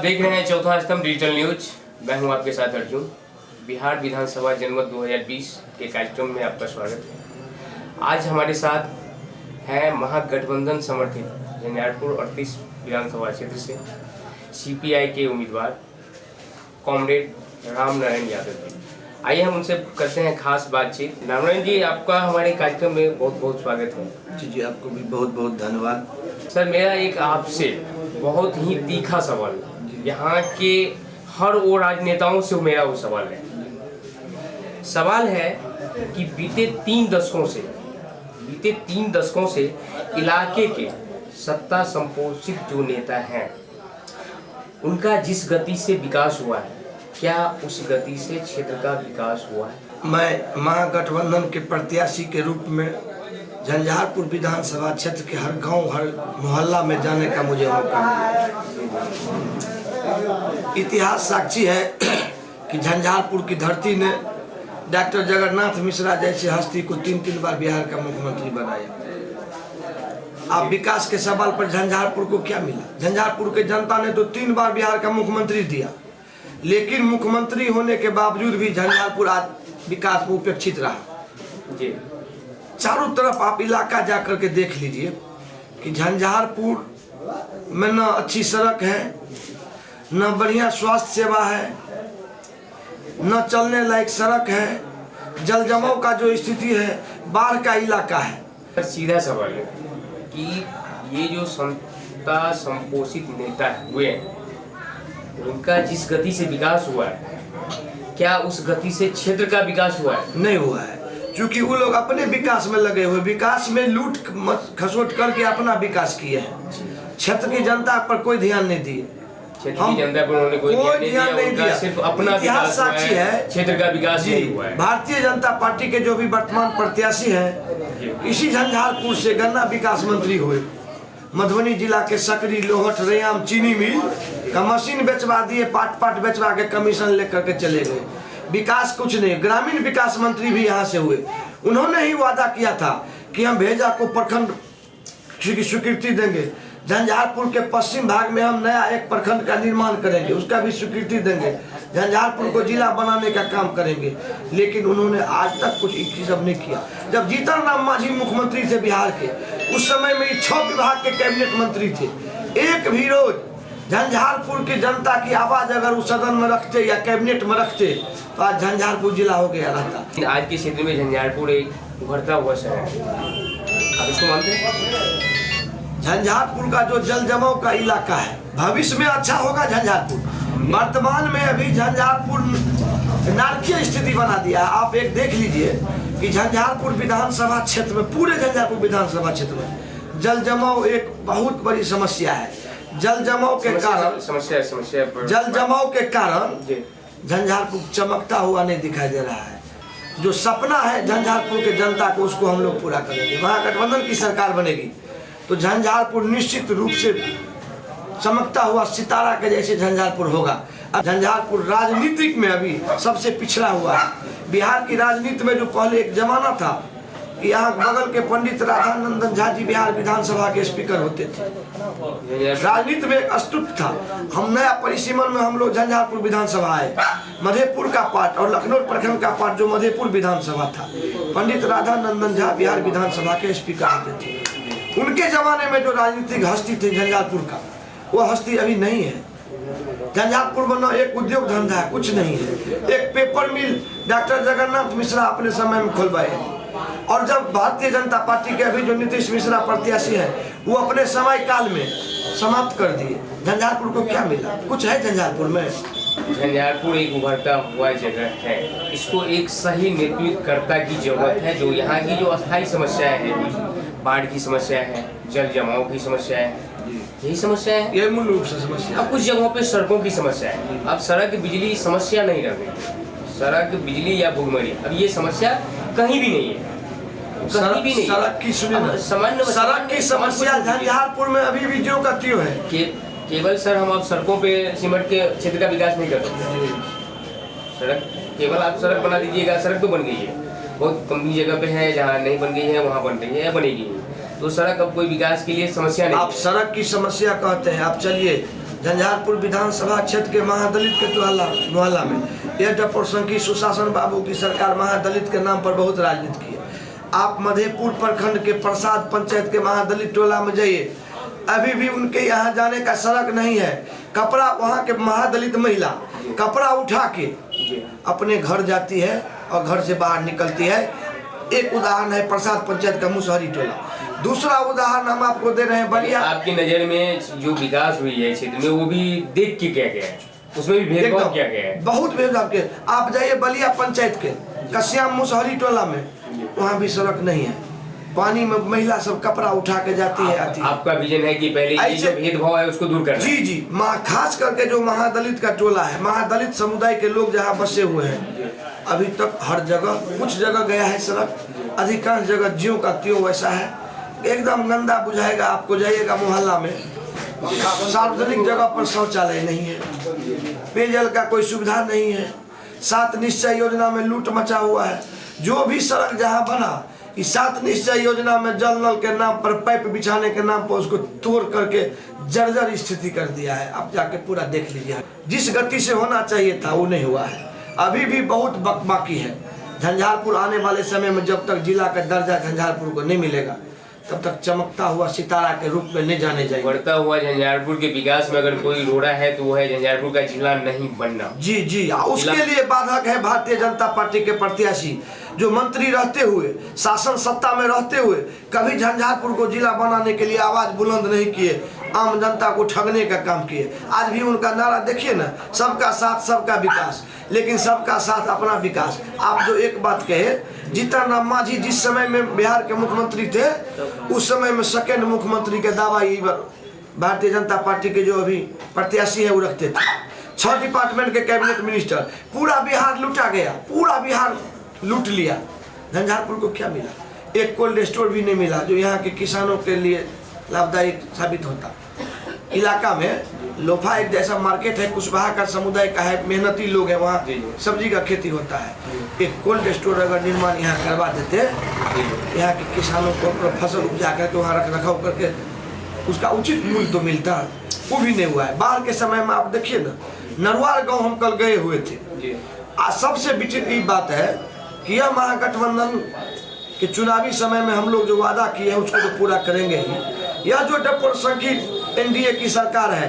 देख रहे हैं चौथा स्तंभ डिजिटल न्यूज। मैं हूं आपके साथ अर्जुन। बिहार विधानसभा जनमत 2020 के कार्यक्रम में आपका स्वागत है। आज हमारे साथ है महागठबंधन समर्थित झंझारपुर 38 विधानसभा क्षेत्र से सीपीआई के उम्मीदवार कॉमरेड रामनारायण यादव जी। आइए हम उनसे करते हैं खास बातचीत। रामनारायण जी, आपका हमारे कार्यक्रम में बहुत बहुत स्वागत है। जी, आपको भी बहुत बहुत धन्यवाद। सर, मेरा एक आपसे बहुत ही तीखा सवाल, यहाँ के हर वो राजनेताओं से मेरा वो सवाल है कि बीते 3 दशकों से इलाके के सत्ता संपोषित जो नेता हैं, उनका जिस गति से विकास हुआ है, क्या उस गति से क्षेत्र का विकास हुआ है? मैं महागठबंधन के प्रत्याशी के रूप में झंझारपुर विधानसभा क्षेत्र के हर गांव, हर मोहल्ला में जाने का मुझे मौका मिला। इतिहास साक्षी है कि झंझारपुर की धरती ने डॉक्टर जगन्नाथ मिश्रा जैसे हस्ती को 3 बार बिहार का मुख्यमंत्री बनाया। आप विकास के सवाल पर झंझारपुर को क्या मिला? झंझारपुर के जनता ने तो 3 बार बिहार का मुख्यमंत्री दिया, लेकिन मुख्यमंत्री होने के बावजूद भी झंझारपुर आज विकास में उपेक्षित रहा। जी, चारों तरफ आप इलाका जाकर के देख लीजिए कि झंझारपुर में न अच्छी सड़क है, न बढ़िया स्वास्थ्य सेवा है, न चलने लायक सड़क है, जल जमाव का जो स्थिति है, बाढ़ का इलाका है। सीधा सवाल है कि ये जो सत्ता संपोषित नेता हुए हैं, उनका जिस गति से विकास हुआ है, क्या उस गति से क्षेत्र का विकास हुआ है? नहीं हुआ है, क्योंकि वो लोग अपने विकास में लगे हुए, विकास में लूट खसोट करके अपना विकास किए हैं। क्षेत्र की जनता पर कोई ध्यान नहीं दिए। क्षेत्र की जनता पर उन्होंने कोई ध्यान नहीं दिया। सिर्फ अपना विकास साक्षी है, क्षेत्र का विकास नहीं हुआ है। भारतीय जनता पार्टी के जो भी वर्तमान प्रत्याशी हैं, इसी झंझारपुर से गन्ना विकास मंत्री हुए। मधुबनी जिला के सकरी, लोहट, रैयाम चीनी मिल का मशीन बेचवा दिए, पाट बेचवा के कमीशन लेकर के चले गए। विकास कुछ नहीं। ग्रामीण विकास मंत्री भी यहाँ से हुए। उन्होंने ही वादा किया था कि हम भेजा को प्रखंड की स्वीकृति देंगे, झंझारपुर के पश्चिम भाग में हम नया एक प्रखंड का निर्माण करेंगे, उसका भी स्वीकृति देंगे, झंझारपुर को जिला बनाने का काम करेंगे। लेकिन उन्होंने आज तक कुछ सब नहीं किया। जब जीतन राम मांझी मुख्यमंत्री थे बिहार के, उस समय में 6 विभाग के कैबिनेट मंत्री थे। एक भी रोज झंझारपुर की जनता की आवाज अगर उस सदन में रखते या कैबिनेट में रखते तो आज झंझारपुर जिला हो गया रहता। आज के क्षेत्र में झंझारपुर एक उभरता हुआ शहर है, आप इसको मानते हैं? झंझारपुर का जो जल जमाव का इलाका है, भविष्य में अच्छा होगा झंझारपुर। वर्तमान में अभी झंझारपुर नारकीय स्थिति बना दिया है। आप एक देख लीजिए कि झंझारपुर विधानसभा क्षेत्र में, पूरे झंझारपुर विधानसभा क्षेत्र में जल जमाव एक बहुत बड़ी समस्या है। जल जमाव के कारण झंझारपुर चमकता हुआ नहीं दिखाई दे रहा है। जो सपना है झंझारपुर के जनता को, उसको हम लोग पूरा करेंगे। महागठबंधन की सरकार बनेगी तो झंझारपुर निश्चित रूप से चमकता हुआ सितारा के जैसे झंझारपुर होगा। अब झंझारपुर राजनीतिक में अभी सबसे पिछड़ा हुआ है। बिहार की राजनीति में जो पहले एक जमाना था कि यहाँ बगल के पंडित राधानंदन झा जी बिहार विधानसभा के स्पीकर होते थे, राजनीति में एक अस्तित्व था। हम नया परिसीमन में हम लोग झंझारपुर विधानसभा आए, मधेपुर का पार्ट और लखनऊ प्रखंड का पार्ट जो मधेपुर विधानसभा था, पंडित राधानंदन झा बिहार विधानसभा के स्पीकर होते थे। उनके जमाने में जो राजनीतिक हस्ती थी झंझारपुर का, वो हस्ती अभी नहीं है। झंझारपुर में न एक उद्योग धंधा है, कुछ नहीं है। एक पेपर मिल डॉक्टर जगन्नाथ मिश्रा अपने समय में खोलवाए, और जब भारतीय जनता पार्टी के अभी जो नीतीश मिश्रा प्रत्याशी है, वो अपने समय काल में समाप्त कर दिए। झंझारपुर को क्या मिला? कुछ है झंझारपुर में? झंझारपुर एक उभरता हुआ जगह है, इसको एक सही नेतृत्वकर्ता की जरूरत है। जो यहाँ की जो अस्थायी समस्याएं हैं, बाढ़ की समस्या है, जल जमाव की समस्या है, यही समस्या है, ये मूल रूप से समस्या। अब कुछ जगहों पे सड़कों की समस्या है। अब सड़क बिजली समस्या नहीं रह गई, सड़क बिजली या भुखमरी, अब ये समस्या कहीं भी नहीं है, कहीं भी नहीं। सड़क की सड़क की समस्या झंझारपुर में अभी भी ज्यों का त्यों है। केवल सर हम अब सड़कों पे सीमेंट के क्षेत्र का विकास नहीं कर सकते। सड़क केवल आप सड़क बना दीजिएगा, सड़क तो बन गई है, बहुत कम जगह पे है, जहाँ नहीं बन गई है वहाँ बन रही है, बनेगी। तो सड़क अब कोई विकास के लिए समस्या नहीं। आप सड़क की समस्या कहते हैं, आप चलिए झंझारपुर विधानसभा क्षेत्र के महादलित के मोहल्ला में यह डॉक्टर सुशासन बाबू की सरकार महादलित के नाम पर बहुत राजनीति की है। आप मधेपुर प्रखंड के प्रसाद पंचायत के महादलित टोला में जाइए, अभी भी उनके यहाँ जाने का सड़क नहीं है। कपड़ा, वहाँ के महादलित महिला कपड़ा उठा के अपने घर जाती है और घर से बाहर निकलती है। एक उदाहरण है प्रसाद पंचायत का मुसहरी टोला। दूसरा उदाहरण हम आपको दे रहे हैं बलिया। आपकी नजर में जो विकास हुई है क्षेत्र में, वो भी देख के क्या गया है, उसमें भी भेदभाव किया गया है, बहुत भेदभाव किया। आप जाइए बलिया पंचायत के कश्याम मुसहरी टोला में, वहाँ भी सड़क नहीं है। पानी में महिला सब कपड़ा उठा के जाती है, आती है। आपका विजन है कि पहले ये जो भेदभाव है उसको दूर करना। जी जी, खास करके जो महादलित का टोला है, महादलित समुदाय के लोग जहाँ बसे हुए हैं, अभी तक हर जगह, कुछ जगह गया है सड़क, अधिकांश जगह ज्यों का त्यों वैसा है, एकदम गंदा बुझाएगा। आपको जाइएगा मोहल्ला में, सार्वजनिक जगह पर शौचालय नहीं है, पेयजल का कोई सुविधा नहीं है। 7 निश्चय योजना में लूट मचा हुआ है। जो भी सड़क जहाँ बना, इस 7 निश्चय योजना में जल नल के नाम पर, पाइप बिछाने के नाम पर उसको तोड़ करके जर्जर स्थिति कर दिया है। आप जाके पूरा देख लीजिए। जिस गति से होना चाहिए था वो नहीं हुआ है, अभी भी बहुत बाकी है। झंझारपुर आने वाले समय में जब तक जिला का दर्जा झंझारपुर को नहीं मिलेगा, तब तक चमकता हुआ सितारा के रूप में नहीं जाने जाएगा। बढ़ता हुआ झंझारपुर के विकास में अगर कोई रोड़ा है तो वो है झंझारपुर का जिला नहीं बनना। जी जी, उसके लिए बाधक है भारतीय जनता पार्टी के प्रत्याशी, जो मंत्री रहते हुए, शासन सत्ता में रहते हुए कभी झंझारपुर को जिला बनाने के लिए आवाज बुलंद नहीं किए, आम जनता को ठगने का काम किए। आज भी उनका नारा देखिए ना, सबका साथ सबका विकास, लेकिन सबका साथ अपना विकास। आप जो एक बात कहे, जीतन राम मांझी जिस समय में बिहार के मुख्यमंत्री थे, उस समय में सेकेंड मुख्यमंत्री के दावा भारतीय जनता पार्टी के जो अभी प्रत्याशी है वो रखते थे। 6 डिपार्टमेंट के कैबिनेट मिनिस्टर, पूरा बिहार लूटा गया, पूरा बिहार लूट लिया। झंझारपुर को क्या मिला? एक कोल्ड स्टोर भी नहीं मिला जो यहाँ के किसानों के लिए लाभदायक साबित होता। इलाका में लोफा एक जैसा मार्केट है, कुशवाहा का समुदाय का है, मेहनती लोग हैं, वहाँ सब्जी का खेती होता है। एक कोल्ड स्टोर अगर निर्माण यहाँ करवा देते, यहाँ के किसानों को अपना फसल उपजा करके वहाँ रख रखाव करके उसका उचित मूल्य तो मिलता, वो भी नहीं हुआ है। बाढ़ के समय में आप देखिए ना, नरवार गाँव हम कल गए हुए थे। आज सबसे विचित्र बात है कि यह महागठबंधन के चुनावी समय में हम लोग जो वादा किए हैं उसको तो पूरा करेंगे ही। यह जो डबल एनडीए की सरकार है,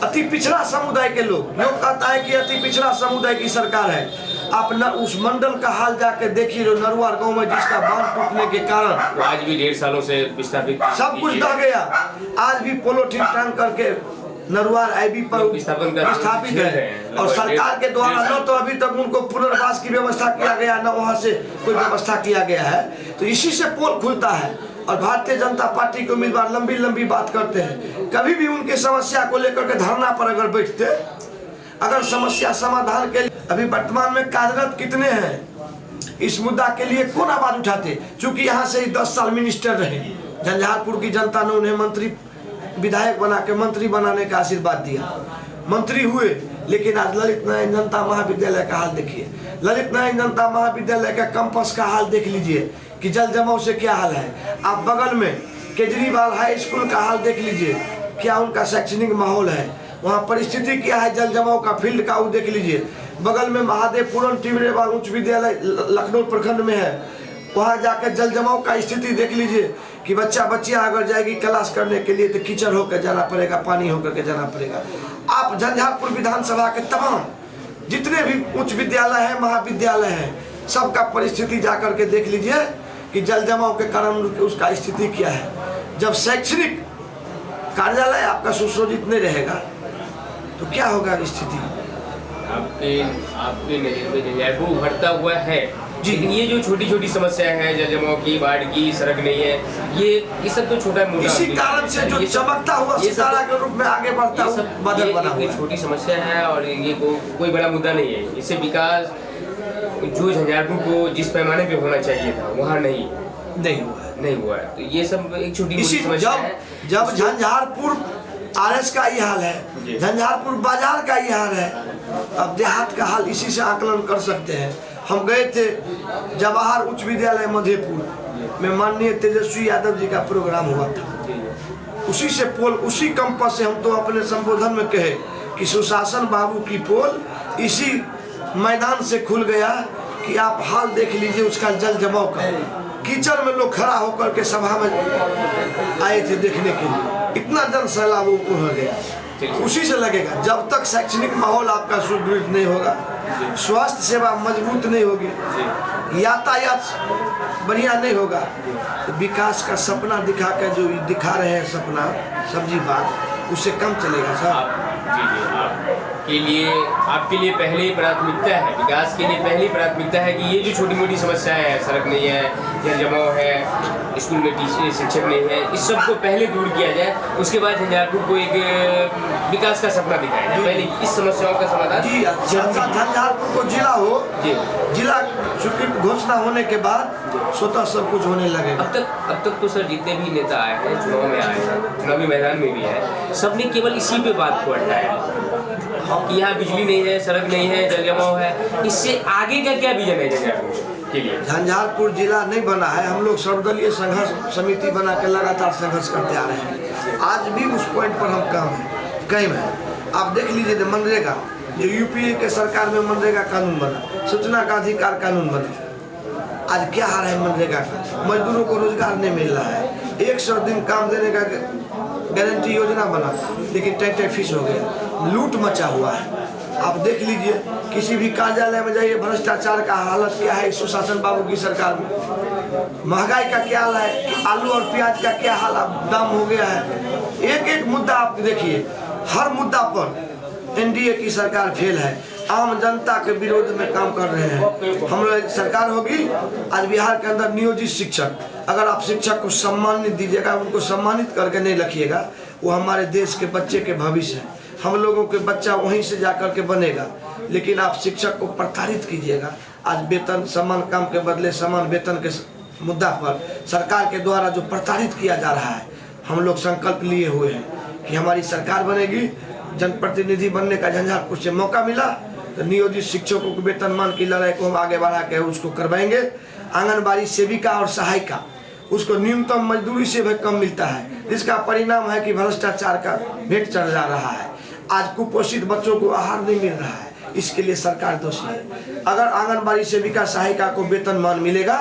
अति पिछड़ा समुदाय के लोग कहता है कि अति पिछड़ा समुदाय की सरकार है। आप न उस मंडल का हाल जाके देखिए, जो नरवार गांव में जिसका बांध टूटने के कारण आज भी 1.5 सालों से विस्थापित, सब कुछ दह गया। आज भी पोलोथीन टांग करके नरवार आईबी पर विस्थापित है, और सरकार के द्वारा न तो अभी तक उनको पुनर्वास की व्यवस्था किया गया, न वहाँ से कोई व्यवस्था किया गया है। तो इसी से पोल खुलता है। और भारतीय जनता पार्टी के उम्मीदवार लंबी लंबी बात करते हैं, कभी भी उनकी समस्या को लेकर के धरना पर अगर बैठते, अगर समस्या समाधान के लिए, अभी वर्तमान में कार्यरत कितने हैं इस मुद्दा के लिए, कौन आवाज उठाते? चूंकि यहाँ से ही 10 साल मिनिस्टर रहे, झंझारपुर की जनता ने उन्हें मंत्री विधायक बना के मंत्री बनाने का आशीर्वाद दिया, मंत्री हुए। लेकिन आज ललित नारायण जनता महाविद्यालय का हाल देखिए, ललित नारायण जनता महाविद्यालय का कैंपस का हाल देख लीजिए कि जल जमाव से क्या हाल है। आप बगल में केजरीवाल हाई स्कूल का हाल देख लीजिए, क्या उनका शैक्षणिक माहौल है, वहाँ परिस्थिति क्या है जल जमाव का, फील्ड का वो देख लीजिए। बगल में महादेवपुरम टिमरेवाल उच्च विद्यालय लखनऊ प्रखंड में है, वहाँ जाकर जल जमाव का स्थिति देख लीजिए कि बच्चियाँ अगर जाएगी क्लास करने के लिए तो कीचड़ होकर जाना पड़ेगा, पानी होकर के जाना पड़ेगा। आप झंझारपुर विधानसभा के तमाम जितने भी उच्च विद्यालय हैं, महाविद्यालय हैं, सबका परिस्थिति जाकर के देख लीजिए कि जल जमाव के कारण उसका स्थिति क्या है। जब शैक्षणिक कार्यालय आपका सुशोभित नहीं रहेगा तो क्या होगा स्थिति? आपके नजर में झंझारपुर उभरता हुआ है, लेकिन ये जो छोटी छोटी समस्या है, जल जमाव की, बाढ़ की, सड़क नहीं है, ये सब तो छोटा मोटा, इसी कारण से जो चमकता हुआ सितारा के रूप में आगे बढ़ता हुआ बदल बना हुआ छोटी समस्या है, और ये कोई बड़ा मुद्दा नहीं है। इससे विकास जो झंझारपुर को जिस पैमाने पे होना चाहिए था वहाँ नहीं हुआ है। तो ये सब एक छोटी समस्या है। जब झंझारपुर आरएस का ये हाल है, झंझारपुर बाजार का ये हाल है, अब देहात का हाल इसी से आकलन कर सकते हैं। हम गए थे जवाहर उच्च विद्यालय मधेपुर, में माननीय तेजस्वी यादव जी का प्रोग्राम हुआ था। उसी से पोल, उसी कैंपस से हम तो अपने संबोधन में कहे कि सुशासन बाबू की पोल इसी मैदान से खुल गया कि आप हाल देख लीजिए उसका जल जमाव का। कीचड़ में लोग खड़ा होकर के सभा में आए थे देखने के लिए, इतना जन सैलाब हो गया। उसी से लगेगा जब तक शैक्षणिक माहौल आपका सुदृढ़ नहीं होगा, स्वास्थ्य सेवा मजबूत नहीं होगी, यातायात बढ़िया नहीं होगा, तो विकास का सपना दिखा कर जो दिखा रहे हैं सपना सब्जी बाग, उससे कम चलेगा सर। आपके लिए पहली प्राथमिकता है, विकास के लिए पहली प्राथमिकता है कि ये जो छोटी मोटी समस्याएं हैं, सड़क नहीं है, जल जमाव है, स्कूल में टीचर शिक्षक नहीं है, इस सब को पहले दूर किया जाए, उसके बाद झंझारपुर को एक विकास का सपना दिखाया जाए। पहले इस समस्याओं का समाधान जी, झंझारपुर को जिला हो, जिला स्वीकृत घोषणा होने के बाद स्वतः सब कुछ होने लगेगा। अब तक तो सर जितने भी नेता आए हैं, चुनाव में आए हैं, चुनावी मैदान में भी है, सबने केवल इसी पे बात को अटकाया कि यहाँ बिजली नहीं है, सड़क नहीं है, जल जमाव है। इससे आगे का क्या विजन है झंझारपुर के लिए? झंझारपुर जिला नहीं बना है, हम लोग सर्वदलीय संघर्ष समिति बना के लगातार संघर्ष करते आ रहे हैं। आज भी उस पॉइंट पर हम कायम है। आप देख लीजिए मनरेगा, जो यूपीए के सरकार में मनरेगा कानून बना, सूचना का अधिकार कानून बना, आज क्या हाल है मनरेगा का? मजदूरों को रोजगार नहीं मिल रहा है। 100 दिन काम देने का गारंटी योजना बना, लेकिन टैक्टर फीस हो गया, लूट मचा हुआ है। आप देख लीजिए, किसी भी कार्यालय में जाइए, भ्रष्टाचार का हालत क्या है इस सुशासन बाबू की सरकार में। महंगाई का क्या हाल है कि आलू और प्याज का क्या हाल दाम हो गया है। एक एक मुद्दा आप देखिए, हर मुद्दा पर एनडीए की सरकार फेल है, आम जनता के विरोध में काम कर रहे हैं। हम लोग सरकार होगी आज बिहार के अंदर नियोजित शिक्षक, अगर आप शिक्षक को सम्मानित दीजिएगा, उनको सम्मानित करके नहीं रखिएगा, वो हमारे देश के बच्चे के भविष्य है। हम लोगों के बच्चा वहीं से जाकर के बनेगा, लेकिन आप शिक्षक को प्रताड़ित कीजिएगा। आज वेतन, समान काम के बदले समान वेतन के मुद्दा पर सरकार के द्वारा जो प्रताड़ित किया जा रहा है, हम लोग संकल्प लिए हुए हैं कि हमारी सरकार बनेगी, जनप्रतिनिधि बनने का झंझारपुर से मौका मिला तो नियोजित शिक्षकों को वेतनमान की लड़ाई को हम आगे बढ़ा के उसको करवाएंगे। आंगनबाड़ी सेविका और सहायिका, उसको न्यूनतम मजदूरी से भी कम मिलता है, जिसका परिणाम है कि भ्रष्टाचार का भेंट चढ़ जा रहा है। आज कुपोषित बच्चों को आहार नहीं मिल रहा है, इसके लिए सरकार दोषी है। अगर आंगनबाड़ी सेविका सहायिका को वेतनमान मिलेगा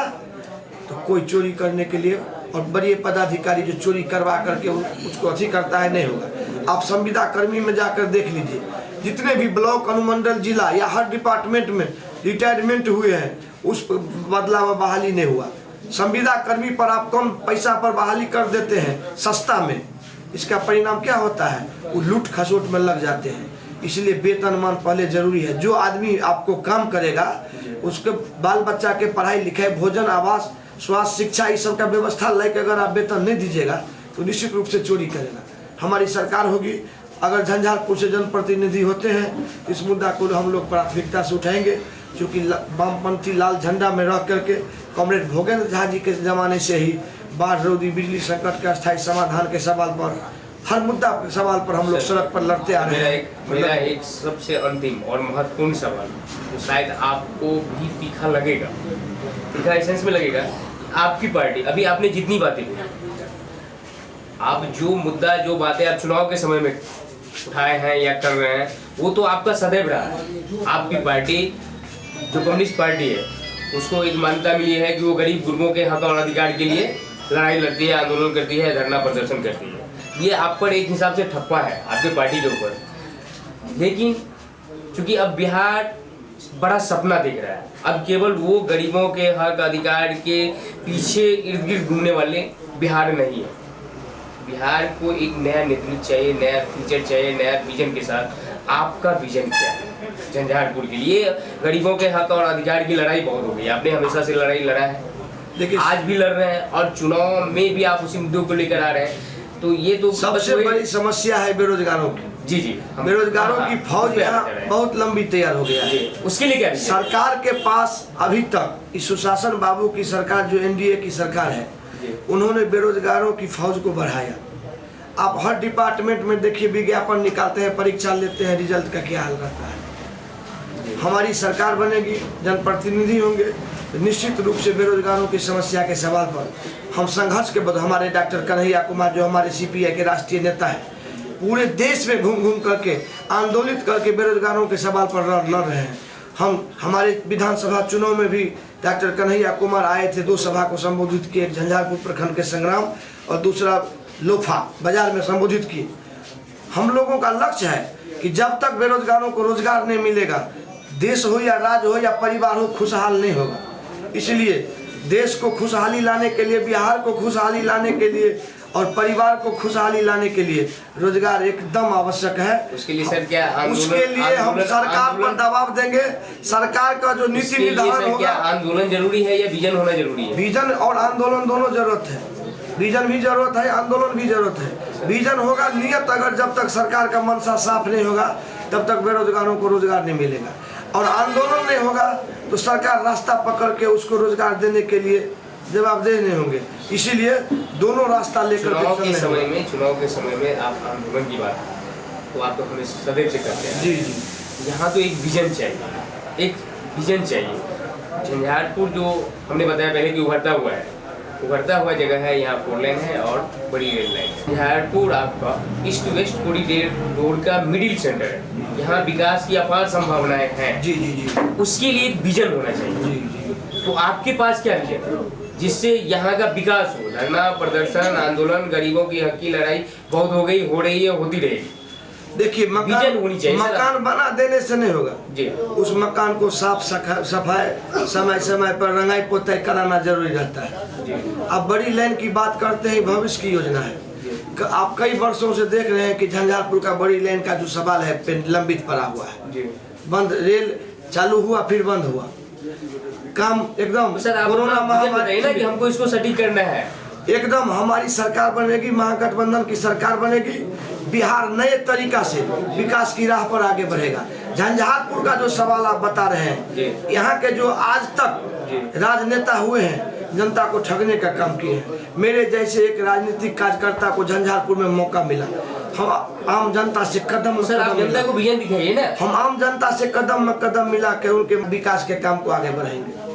तो कोई चोरी करने के लिए और बड़े पदाधिकारी जो चोरी करवा करके उसको अच्छी करता है नहीं होगा। आप संविदा कर्मी में जाकर देख लीजिए, जितने भी ब्लॉक, अनुमंडल, जिला या हर डिपार्टमेंट में रिटायरमेंट हुए हैं, उस बदला में बहाली नहीं हुआ। संविदा कर्मी पर आप कम पैसा पर बहाली कर देते हैं सस्ता में, इसका परिणाम क्या होता है? वो लूट खसोट में लग जाते हैं। इसलिए वेतनमान पहले जरूरी है। जो आदमी आपको काम करेगा उसके बाल बच्चा के पढ़ाई लिखाई, भोजन, आवास, स्वास्थ्य, शिक्षा, इस सब का व्यवस्था लेकर अगर आप वेतन नहीं दीजिएगा तो निश्चित रूप से चोरी करेगा। हमारी सरकार होगी, अगर झंझारपुर से जनप्रतिनिधि होते हैं, इस मुद्दा को हम लोग प्राथमिकता से उठाएंगे, क्योंकि वामपंथी लाल झंडा में रह करके कॉमरेड भोगेंद्र झा जी के ज़माने से ही बाढ़, रोधी, बिजली संकट के अस्थायी समाधान के सवाल पर, हर मुद्दा के सवाल पर हम लोग सड़क पर लड़ते आ रहे हैं। मेरा एक सबसे अंतिम और महत्वपूर्ण सवाल, तो शायद आपको भी तीखा लगेगा, तीखा एसेंस में लगेगा। आपकी पार्टी, अभी आपने जितनी बातें की, आप जो मुद्दा, जो बातें आप चुनाव के समय में उठाए हैं या कर रहे हैं, वो तो आपका सदैव रहा है। आपकी पार्टी जो कम्युनिस्ट पार्टी है, उसको एक मान्यता मिली है कि वो गरीब गुरबों के हक और अधिकार के लिए लड़ाई लड़ती है, आंदोलन करती है, धरना प्रदर्शन करती है। ये आप पर एक हिसाब से ठप्पा है आपकी पार्टी के ऊपर, लेकिन चूंकि अब बिहार बड़ा सपना दिख रहा है, अब केवल वो गरीबों के हक अधिकार के पीछे इर्द गिर्द घूमने वाले बिहार नहीं है। बिहार को एक नया नेतृत्व चाहिए, नया फ्यूचर चाहिए, नया विजन के साथ। आपका विजन क्या है झंझारपुर के लिए? गरीबों के हक और अधिकार की लड़ाई बहुत हो गई, आपने हमेशा से लड़ाई लड़ा है, लेकिन आज भी लड़ रहे हैं और चुनाव में भी आप उसी मुद्दों को लेकर आ रहे हैं। तो ये तो सबसे बड़ी समस्या है बेरोजगारों की। जी, बेरोजगारों की फौज यहाँ बहुत लंबी तैयार हो गया है। उसके लिए क्या सरकार के पास अभी तक इस सुशासन बाबू की सरकार, जो एनडीए की सरकार है, उन्होंने बेरोजगारों की फौज को बढ़ाया। आप हर डिपार्टमेंट में देखिए, विज्ञापन निकालते हैं, परीक्षा लेते हैं, रिजल्ट का क्या हाल रहता है। हमारी सरकार बनेगी, जनप्रतिनिधि होंगे, तो निश्चित रूप से बेरोजगारों की समस्या के सवाल पर हम संघर्ष के बाद हमारे डॉक्टर कन्हैया कुमार जो हमारे CPI के राष्ट्रीय नेता हैं, पूरे देश में घूम घूम करके आंदोलित करके बेरोजगारों के सवाल पर लड़ रहे हैं। हम हमारे विधानसभा चुनाव में भी डॉक्टर कन्हैया कुमार आए थे, 2 सभा को संबोधित किए, झंझारपुर प्रखंड के संग्राम और दूसरा लोफा बाजार में संबोधित किए। हम लोगों का लक्ष्य है कि जब तक बेरोजगारों को रोजगार नहीं मिलेगा, देश हो या राज्य हो या परिवार हो, खुशहाल नहीं होगा। इसलिए देश को खुशहाली लाने के लिए, बिहार को खुशहाली लाने के लिए और परिवार को खुशहाली लाने के लिए रोजगार एकदम आवश्यक है। उसके लिए सर क्या उसके लिए हम सरकार पर दबाव देंगे। सरकार का जो नीति निर्धारण होगा, आंदोलन जरूरी है या विजन होना जरूरी है? विजन और आंदोलन दोनों जरूरत है। विजन भी जरूरत है, आंदोलन भी जरूरत है। विजन होगा नियत, अगर जब तक सरकार का मनसा साफ नहीं होगा तब तक बेरोजगारों को रोजगार नहीं मिलेगा। और आंदोलन नहीं होगा तो सरकार रास्ता पकड़ के उसको रोजगार देने के लिए जवाबदेह नहीं होंगे। इसीलिए दोनों रास्ता लेकर चुनाव के समय में आप आंदोलन की बात तो आप तो हमें सदैव से करते हैं। जी जी। यहाँ तो एक विजन चाहिए, झंझारपुर जो हमने बताया पहले कि उभरता हुआ जगह है, यहाँ 4 लेन है और बड़ी रेल लाइन है। झंझारपुर आपका ईस्ट वेस्ट कॉरिडोर का मिडिल सेंटर है, यहाँ विकास की अपार संभावनाएं हैं। जी जी जी। उसके लिए एक विजन होना चाहिए। जी जी। तो आपके पास क्या विजन है जिससे यहाँ का विकास हो? धरना प्रदर्शन आंदोलन, गरीबों की हक की लड़ाई बहुत हो गई, हो रही है, होती रहेगी। देखिए, मकान बना देने से नहीं होगा जी। उस मकान को साफ सफाई समय समय पर रंगाई पोताई कराना जरूरी रहता है। अब बड़ी लाइन की बात करते हैं, भविष्य की योजना है। आप कई वर्षों से देख रहे हैं कि झंझारपुर का बड़ी लाइन का जो सवाल है लंबित पड़ा हुआ है। बंद, रेल चालू हुआ फिर बंद हुआ, काम एकदम कोरोना महामारी ना कि हमको इसको सटीक करना है। एकदम हमारी सरकार बनेगी, महागठबंधन की सरकार बनेगी, बिहार नए तरीका से विकास की राह पर आगे बढ़ेगा। झंझारपुर का जो सवाल आप बता रहे हैं, यहाँ के जो आज तक राजनेता हुए हैं, जनता को ठगने का काम किए हैं। मेरे जैसे एक राजनीतिक कार्यकर्ता को झंझारपुर में मौका मिला, हम आम जनता से कदम जनता को विजन दिखाइए ना। हम आम जनता से कदम में कदम मिला के उनके विकास के काम को आगे बढ़ाएंगे।